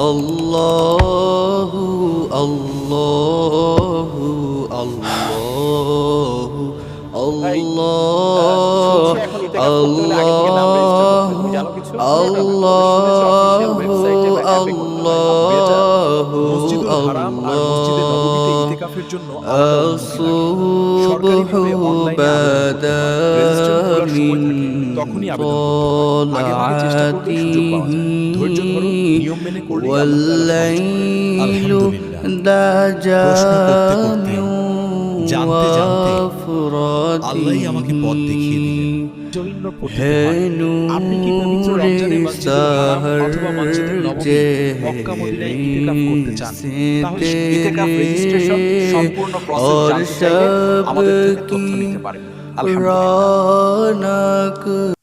আল্লাহু আল্লাহু আল্লাহু আল্লাহু মসজিদুল হারাম আর মসজিদে নববীতে ইতিকাফের জন্য আলাদা অনুমতি লাগে। সরকারিভাবে অনলাইনে আবেদন করতে হয়। রেজিস্ট্রেশন খোলার সময় থাকে, তখনই আবেদন করতে হয়। আগেভাগে চেষ্টা করলেই সুযোগ পাওয়া যায়। ধৈর্য ধরুন, নিয়ম মেনে করলেই আল্লাহ তাআলা সহজ করে দেন। আলহামদুলিল্লাহ। প্রশ্ন করতে করতে, জানতে জানতে আল্লাহই আমাকে পথ দেখিয়ে দিলেন। জন্য পঠিত হয়। আপনি কি পবিত্র রমজানে মসজিদুল হারাম অথবা মসজিদুল নববী মক্কা মদিনায় ইতিকাফ করতে চান? তাহলে ইতিকাফ রেজিস্ট্রেশন সম্পূর্ণ প্রসেস জানতে চাইলে আমাদের থেকে তথ্য নিতে পারেন। আলহামদুলিল্লাহ।